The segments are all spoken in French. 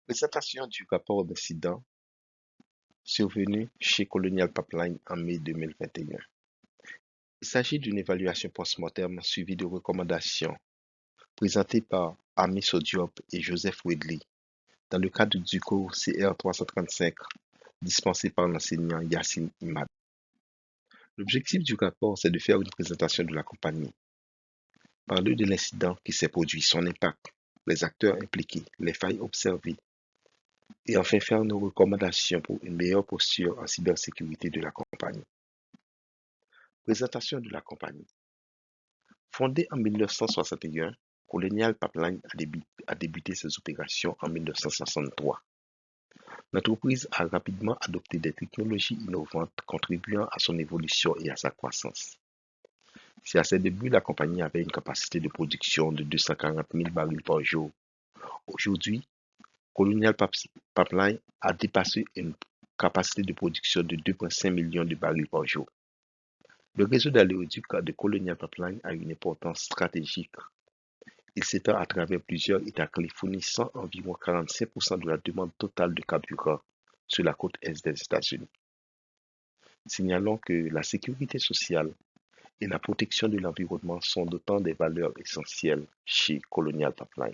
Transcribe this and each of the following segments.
Présentation du rapport d'incident survenu chez Colonial Pipeline en mai 2021. Il s'agit d'une évaluation post-mortem suivie de recommandations présentées par Ami Diop et Joseph Wedley dans le cadre du cours CR 335 dispensé par l'enseignant Yassine Imad. L'objectif du rapport, c'est de faire une présentation de la compagnie, parler de l'incident qui s'est produit, son impact, les acteurs impliqués, les failles observées, et enfin faire nos recommandations pour une meilleure posture en cybersécurité de la compagnie. Présentation de la compagnie. Fondée en 1961, Colonial Pipeline a débuté ses opérations en 1963. L'entreprise a rapidement adopté des technologies innovantes contribuant à son évolution et à sa croissance. Si à ses débuts, la compagnie avait une capacité de production de 240 000 barils par jour, aujourd'hui, Colonial Pipeline a dépassé une capacité de production de 2,5 millions de barils par jour. Le réseau d'aléoducs de Colonial Pipeline a une importance stratégique. Il s'étend à travers plusieurs États clés fournissant environ 45% de la demande totale de carburant sur la côte est des États-Unis. Signalons que la sécurité sociale et la protection de l'environnement sont d'autant des valeurs essentielles chez Colonial Pipeline.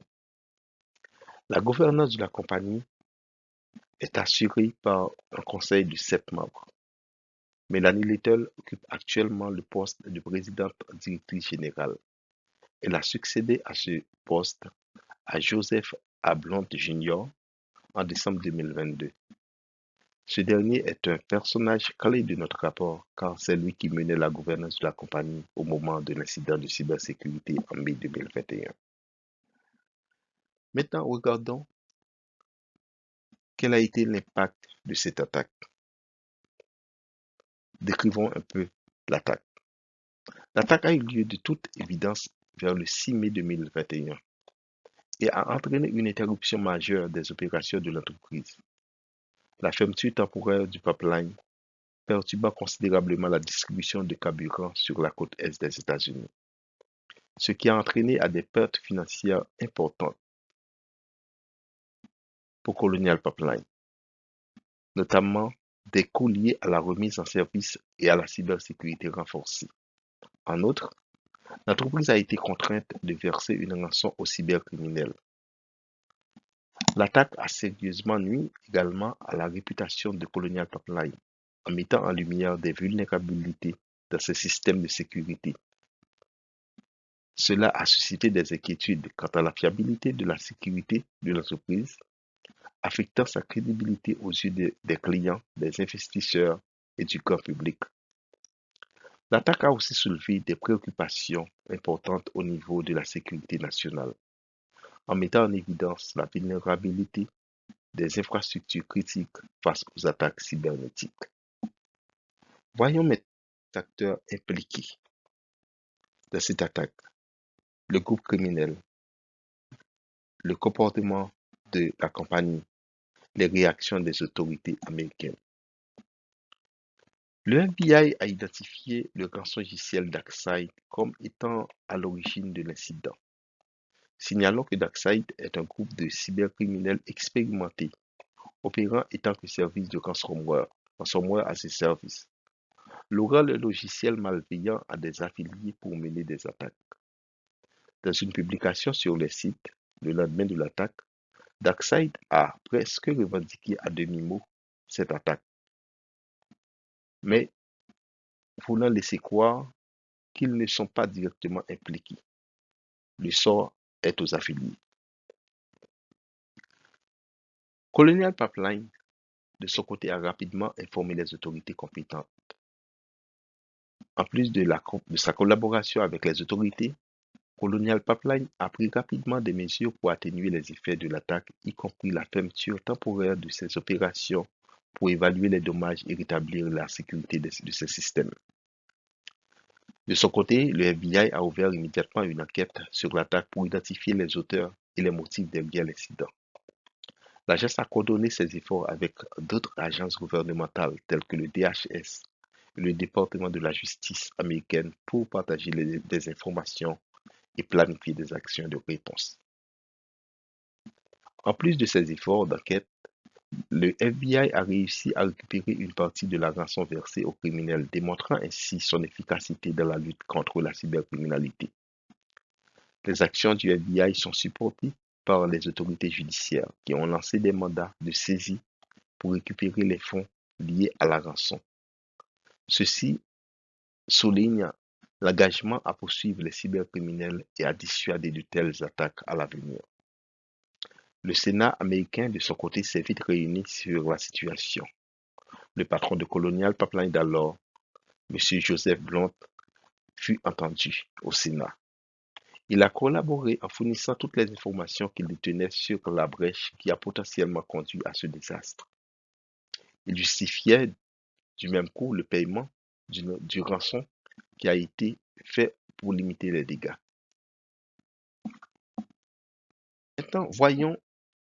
La gouvernance de la compagnie est assurée par un conseil de 7 membres. Melanie Little occupe actuellement le poste de présidente directrice générale. Elle a succédé à ce poste à Joseph A. Blount Jr. en décembre 2022. Ce dernier est un personnage clé de notre rapport car c'est lui qui menait la gouvernance de la compagnie au moment de l'incident de cybersécurité en mai 2021. Maintenant, regardons quel a été l'impact de cette attaque. Décrivons un peu l'attaque. L'attaque a eu lieu de toute évidence vers le 6 mai 2021 et a entraîné une interruption majeure des opérations de l'entreprise. La fermeture temporaire du pipeline perturba considérablement la distribution de carburant sur la côte est des États-Unis, ce qui a entraîné des pertes financières importantes pour Colonial Pipeline, notamment des coûts liés à la remise en service et à la cybersécurité renforcée. En outre, l'entreprise a été contrainte de verser une rançon aux cybercriminels. L'attaque a sérieusement nui également à la réputation de Colonial Pipeline en mettant en lumière des vulnérabilités dans ses systèmes de sécurité. Cela a suscité des inquiétudes quant à la fiabilité de la sécurité de l'entreprise, affectant sa crédibilité aux yeux des clients, des investisseurs et du grand public. L'attaque a aussi soulevé des préoccupations importantes au niveau de la sécurité nationale, en mettant en évidence la vulnérabilité des infrastructures critiques face aux attaques cybernétiques. Voyons maintenant les acteurs impliqués dans cette attaque, le groupe criminel, le comportement de la compagnie, les réactions des autorités américaines. Le FBI a identifié le rançongiciel DarkSide comme étant à l'origine de l'incident. Signalons que DarkSide est un groupe de cybercriminels expérimentés, opérant étant que service de ransomware à ses services, louant le logiciel malveillant à des affiliés pour mener des attaques. Dans une publication sur le site, le lendemain de l'attaque, DarkSide a presque revendiqué à demi-mot cette attaque, mais voulant laisser croire qu'ils ne sont pas directement impliqués. Le sort est aux affiliés. Colonial Pipeline, de son côté, a rapidement informé les autorités compétentes. En plus de sa collaboration avec les autorités, Colonial Pipeline a pris rapidement des mesures pour atténuer les effets de l'attaque, y compris la fermeture temporaire de ses opérations pour évaluer les dommages et rétablir la sécurité de ses systèmes. De son côté, le FBI a ouvert immédiatement une enquête sur l'attaque pour identifier les auteurs et les motifs derrière l'incident. L'agence a coordonné ses efforts avec d'autres agences gouvernementales telles que le DHS et le département de la justice américaine pour partager des informations et planifier des actions de réponse. En plus de ces efforts d'enquête, le FBI a réussi à récupérer une partie de la rançon versée aux criminels, démontrant ainsi son efficacité dans la lutte contre la cybercriminalité. Les actions du FBI sont supportées par les autorités judiciaires qui ont lancé des mandats de saisie pour récupérer les fonds liés à la rançon. Ceci souligne l'engagement à poursuivre les cybercriminels et à dissuader de telles attaques à l'avenir. Le Sénat américain, de son côté, s'est vite réuni sur la situation. Le patron de Colonial Pipeline d'alors, M. Joseph Blount, fut entendu au Sénat. Il a collaboré en fournissant toutes les informations qu'il détenait sur la brèche qui a potentiellement conduit à ce désastre. Il justifiait du même coup le paiement du rançon qui a été fait pour limiter les dégâts. Maintenant, voyons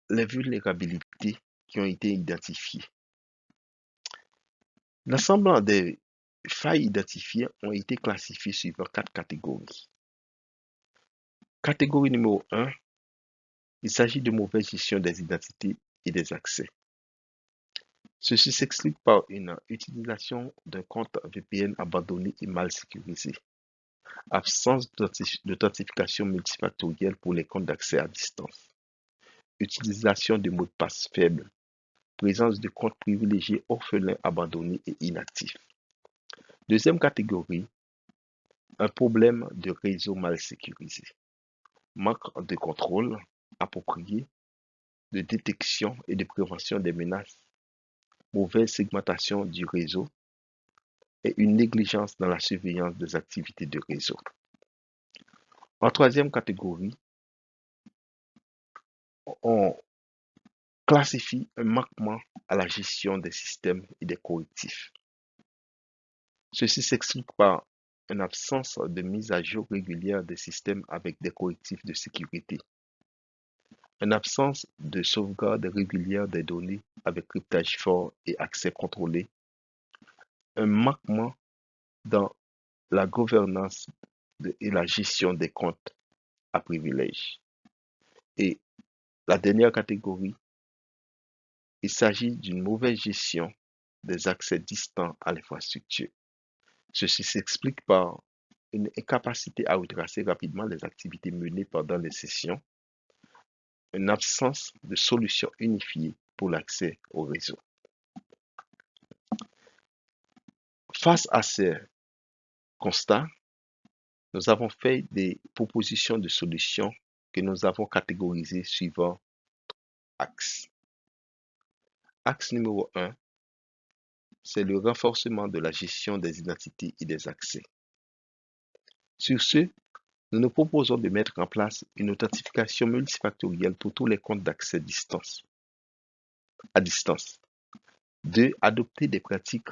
les vulnérabilités qui ont été identifiées. L'ensemble des failles identifiées ont été classifiées suivant 4 catégories. Catégorie numéro 1, il s'agit de mauvaise gestion des identités et des accès. Ceci s'explique par une utilisation d'un compte VPN abandonné et mal sécurisé, absence d'authentification multifactorielle pour les comptes d'accès à distance, utilisation de mots de passe faibles, présence de comptes privilégiés orphelins abandonnés et inactifs. Deuxième catégorie, un problème de réseau mal sécurisé, manque de contrôle approprié, de détection et de prévention des menaces, mauvaise segmentation du réseau et une négligence dans la surveillance des activités de réseau. En troisième catégorie, on classifie un manquement à la gestion des systèmes et des correctifs. Ceci s'explique par une absence de mise à jour régulière des systèmes avec des correctifs de sécurité, une absence de sauvegarde régulière des données avec cryptage fort et accès contrôlé, un manquement dans la gouvernance et la gestion des comptes à privilèges. Et la dernière catégorie, il s'agit d'une mauvaise gestion des accès distants à l'infrastructure. Ceci s'explique par une incapacité à retracer rapidement les activités menées pendant les sessions, une absence de solution unifiée pour l'accès au réseau. Face à ces constats, nous avons fait des propositions de solutions que nous avons catégorisées suivant axes. Axe numéro 1, c'est le renforcement de la gestion des identités et des accès. Sur ce, nous nous proposons de mettre en place une authentification multifactorielle pour tous les comptes d'accès à distance. 2. Adopter des pratiques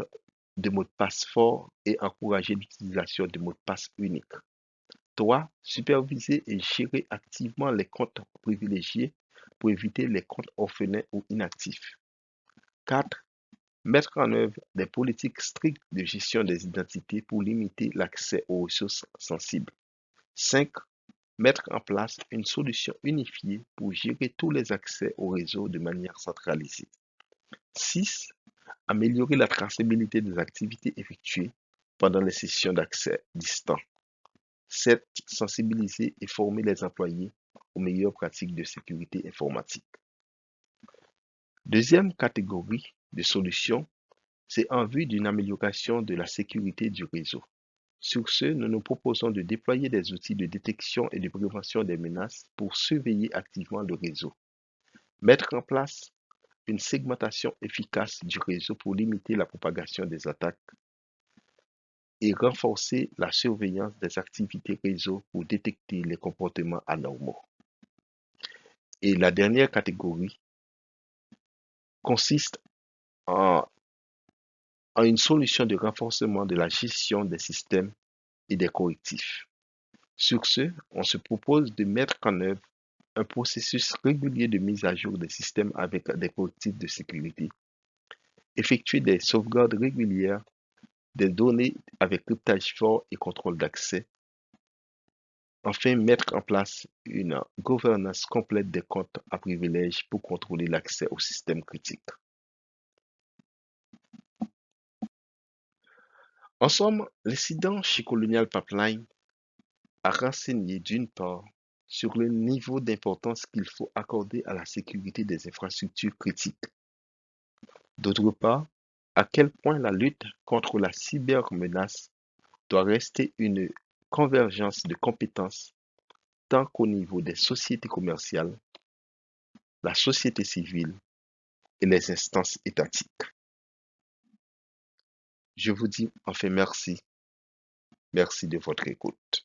de mots de passe forts et encourager l'utilisation de mots de passe uniques. 3. Superviser et gérer activement les comptes privilégiés pour éviter les comptes orphelins ou inactifs. 4. Mettre en œuvre des politiques strictes de gestion des identités pour limiter l'accès aux ressources sensibles. 5. Mettre en place une solution unifiée pour gérer tous les accès au réseau de manière centralisée. 6. Améliorer la traçabilité des activités effectuées pendant les sessions d'accès distant. 7. Sensibiliser et former les employés aux meilleures pratiques de sécurité informatique. Deuxième catégorie de solutions, c'est en vue d'une amélioration de la sécurité du réseau. Sur ce, nous nous proposons de déployer des outils de détection et de prévention des menaces pour surveiller activement le réseau. Mettre en place une segmentation efficace du réseau pour limiter la propagation des attaques et renforcer la surveillance des activités réseau pour détecter les comportements anormaux. Et la dernière catégorie consiste en une solution de renforcement de la gestion des systèmes et des correctifs. Sur ce, on se propose de mettre en œuvre un processus régulier de mise à jour des systèmes avec des correctifs de sécurité, effectuer des sauvegardes régulières des données avec cryptage fort et contrôle d'accès, Enfin, mettre en place une gouvernance complète des comptes à privilèges pour contrôler l'accès au système critique. En somme, l'incident chez Colonial Pipeline a renseigné d'une part sur le niveau d'importance qu'il faut accorder à la sécurité des infrastructures critiques, d'autre part, à quel point la lutte contre la cybermenace doit rester une convergence de compétences tant qu'au niveau des sociétés commerciales, la société civile et les instances étatiques. Je vous dis enfin merci. Merci de votre écoute.